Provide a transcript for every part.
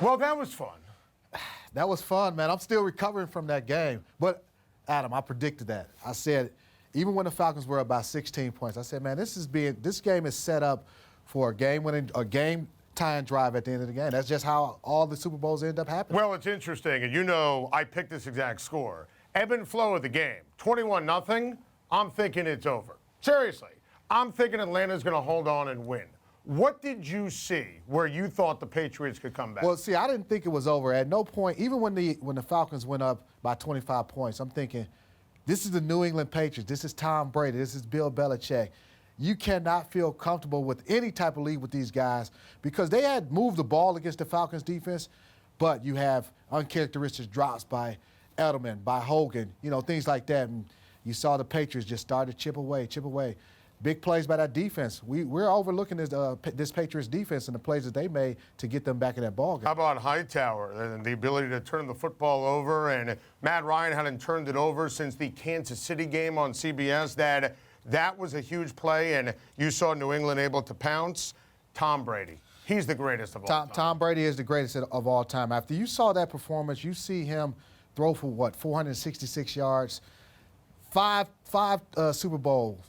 Well, that was fun. That was fun, man. I'm still recovering from that game. But, Adam, I predicted that. I said, even when the Falcons were up by 16 points, I said, man, this game is set up for a game-tying drive at the end of the game. That's just how all the Super Bowls end up happening. Well, it's interesting, and you know I picked this exact score. Ebb and flow of the game, 21-0, I'm thinking it's over. Seriously, I'm thinking Atlanta's going to hold on and win. What did you see where you thought the Patriots could come back? Well, see, I didn't think it was over. At no point, even when the Falcons went up by 25 points, I'm thinking, this is the New England Patriots. This is Tom Brady. This is Bill Belichick. You cannot feel comfortable with any type of lead with these guys because they had moved the ball against the Falcons defense, but you have uncharacteristic drops by Edelman, by Hogan, things like that. And you saw the Patriots just start to chip away. Big plays by that defense. We're overlooking this Patriots defense and the plays that they made to get them back in that ball game. How about Hightower and the ability to turn the football over? And Matt Ryan hadn't turned it over since the Kansas City game on CBS. That was a huge play, and you saw New England able to pounce. Tom Brady, he's the greatest of all time. Tom Brady is the greatest of all time. After you saw that performance, you see him throw for 466 yards, five Super Bowl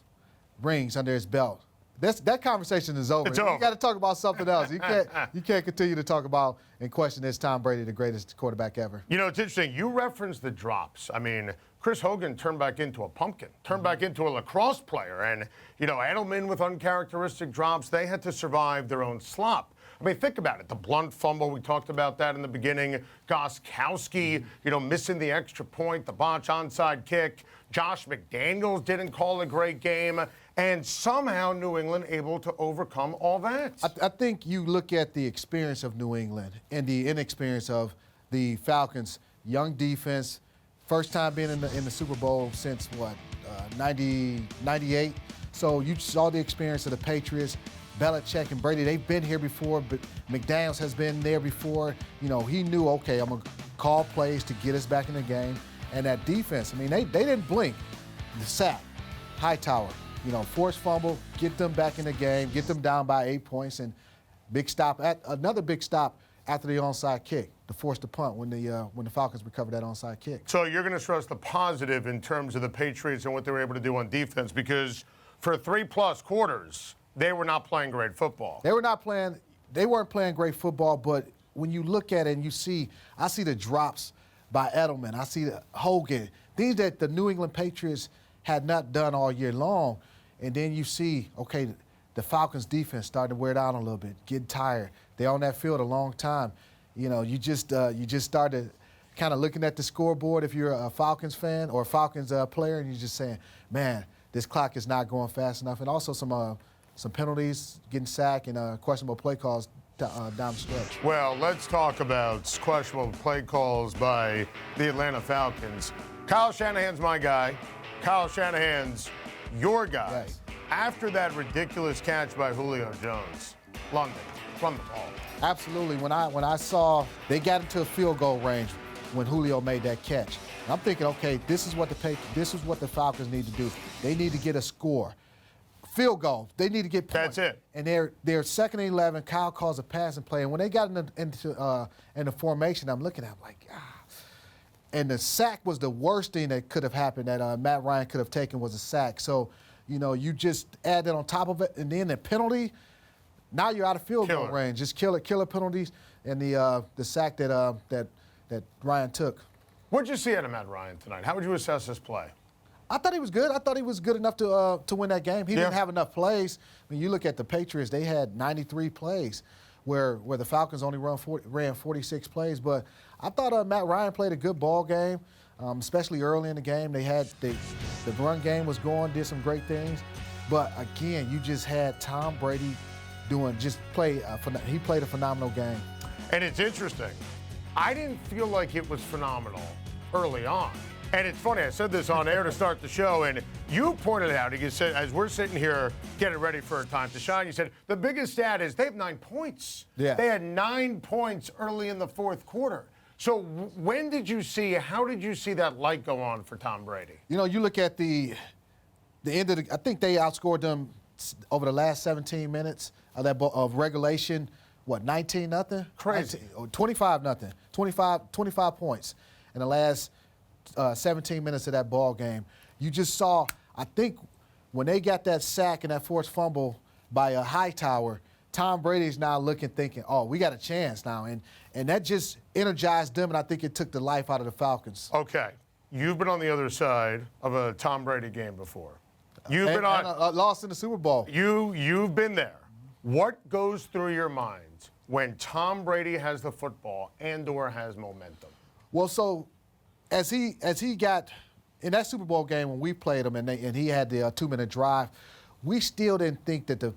rings under his belt. That conversation is over. It's over. You got to talk about something else. You can't continue to talk about and question this Tom Brady, the greatest quarterback ever. It's interesting. You referenced the drops. I mean, Chris Hogan turned back into a pumpkin, turned back into a lacrosse player. And, Edelman with uncharacteristic drops, they had to survive their own slop. I mean, think about it. The blunt fumble, we talked about that in the beginning. Gostkowski, missing the extra point, the botch onside kick. Josh McDaniels didn't call a great game. And somehow New England able to overcome all that. I think you look at the experience of New England and the inexperience of the Falcons. Young defense, first time being in the Super Bowl since, 98. So you saw the experience of the Patriots. Belichick and Brady, they've been here before, but McDaniels has been there before. He knew, okay, I'm going to call plays to get us back in the game. And that defense, I mean, they didn't blink. The sack, Hightower, forced fumble, get them back in the game, get them down by 8 points, and another big stop after the onside kick to force the punt when the Falcons recovered that onside kick. So you're going to stress the positive in terms of the Patriots and what they were able to do on defense because for 3+ quarters, they were not playing great football. They weren't playing great football, but when you look at it and I see the drops by Edelman, I see the Hogan, things that the New England Patriots had not done all year long. And then you see, okay, the Falcons defense starting to wear down a little bit, getting tired. They're on that field a long time. You just started kind of looking at the scoreboard if you're a Falcons fan or a Falcons player, and you're just saying, man, this clock is not going fast enough. And also some penalties, getting sacked, and questionable play calls down the stretch. Well, let's talk about questionable play calls by the Atlanta Falcons. Kyle Shanahan's my guy. Kyle Shanahan's your guy. Right. After that ridiculous catch by Julio Jones, London, run the ball. Absolutely. When I saw they got into a field goal range when Julio made that catch, and I'm thinking, okay, this is what the Falcons need to do. They need to get a score. Field goal. They need to get points. That's it. And they're second and 11. Kyle calls a passing play, and when they got into formation, I'm looking at them like, And the sack was the worst thing that could have happened that Matt Ryan could have taken was a sack. So, you just add that on top of it, and then the penalty. Now you're out of field goal range. Just killer penalties, and the sack that Ryan took. What did you see out of Matt Ryan tonight? How would you assess his play? I thought he was good. I thought he was good enough to win that game. He didn't have enough plays. I mean, you look at the Patriots; they had 93 plays, where the Falcons only ran 46 plays. But I thought Matt Ryan played a good ball game, especially early in the game. They had the run game was going, did some great things. But again, you just had Tom Brady he played a phenomenal game. And it's interesting. I didn't feel like it was phenomenal early on. And it's funny, I said this on air to start the show, and you pointed it out. You said, as we're sitting here getting ready for a time to shine, you said the biggest stat is they have 9 points. Yeah. They had 9 points early in the fourth quarter. So how did you see that light go on for Tom Brady? You look at the end of I think they outscored them over the last 17 minutes of regulation 19-0? Crazy. 25-0. 25 points in the last 17 minutes of that ball game. You just saw, I think, when they got that sack and that forced fumble by a Hightower, Tom Brady's now looking, thinking, oh, we got a chance now. And that just energized them, and I think it took the life out of the Falcons. Okay. You've been on the other side of a Tom Brady game before. You've been on. And lost in the Super Bowl. You've been there. What goes through your mind when Tom Brady has the football and/or has momentum? Well, so as he got in that Super Bowl game when we played him and he had the 2-minute drive, we still didn't think that the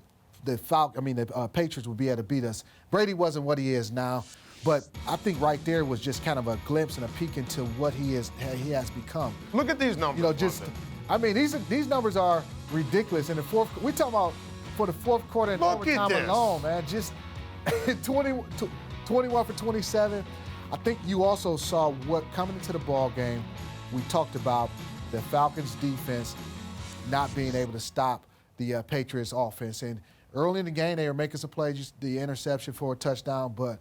Patriots would be able to beat us. Brady wasn't what he is now, but I think right there was just kind of a glimpse and a peek into what he has become. Look at these numbers. These numbers are ridiculous. In the fourth, we're talking about for the fourth quarter and overtime alone, man. Just 21 for 27. I think you also saw what coming into the ball game. We talked about the Falcons' defense not being able to stop the Patriots' offense. And early in the game, they were making some plays, just the interception for a touchdown, but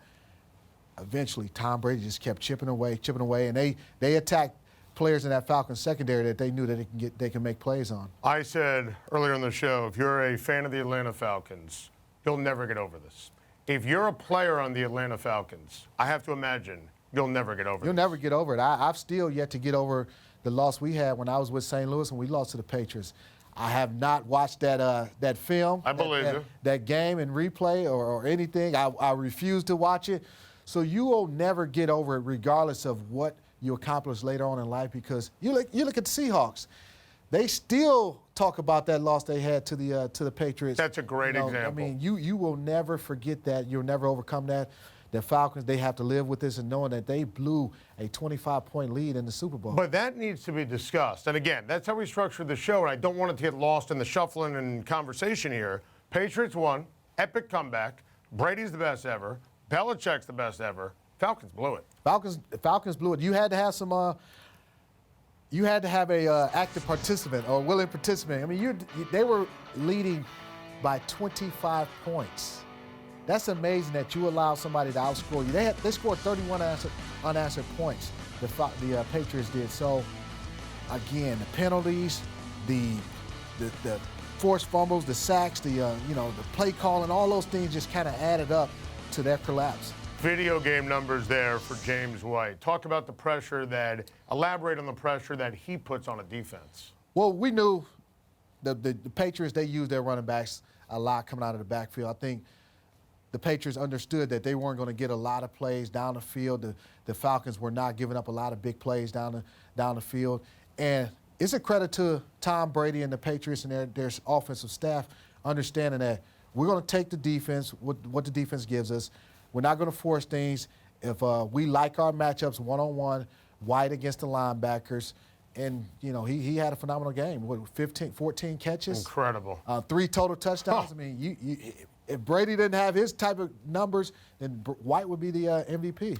eventually Tom Brady just kept chipping away, and they attacked players in that Falcons secondary that they knew that they can make plays on. I said earlier in the show, if you're a fan of the Atlanta Falcons, you'll never get over this. If you're a player on the Atlanta Falcons, I have to imagine you'll never get over it. You'll never get over it. I've still yet to get over the loss we had when I was with St. Louis when we lost to the Patriots. I have not watched that film. I believe you. That game in replay or anything. I refuse to watch it. So you will never get over it regardless of what you accomplish later on in life, because you look at the Seahawks. They still talk about that loss they had to the Patriots. That's a great example. I mean, you will never forget that. You'll never overcome that. The Falcons, they have to live with this and knowing that they blew a 25-point lead in the Super Bowl. But that needs to be discussed. And again, that's how we structured the show, and I don't want it to get lost in the shuffling and conversation here. Patriots won, epic comeback. Brady's the best ever. Belichick's the best ever. Falcons blew it. Falcons blew it. You had to have some. You had to have a active participant or willing participant. I mean, they were leading by 25 points. That's amazing that you allow somebody to outscore you. They scored 31 unanswered points. The Patriots did. So again, the penalties, the forced fumbles, the sacks, the play calling, all those things just kind of added up to their collapse. Video game numbers there for James White. Talk about the pressure elaborate on the pressure that he puts on a defense. Well, we knew the Patriots, they used their running backs a lot coming out of the backfield. I think the Patriots understood that they weren't going to get a lot of plays down the field. The Falcons were not giving up a lot of big plays down the field. And it's a credit to Tom Brady and the Patriots and their offensive staff understanding that we're going to take the defense, what the defense gives us. We're not going to force things. If we like our matchups one-on-one, White against the linebackers, and, he had a phenomenal game. 14 catches. Incredible. 3 total touchdowns. Oh. I mean, if Brady didn't have his type of numbers, then White would be the MVP.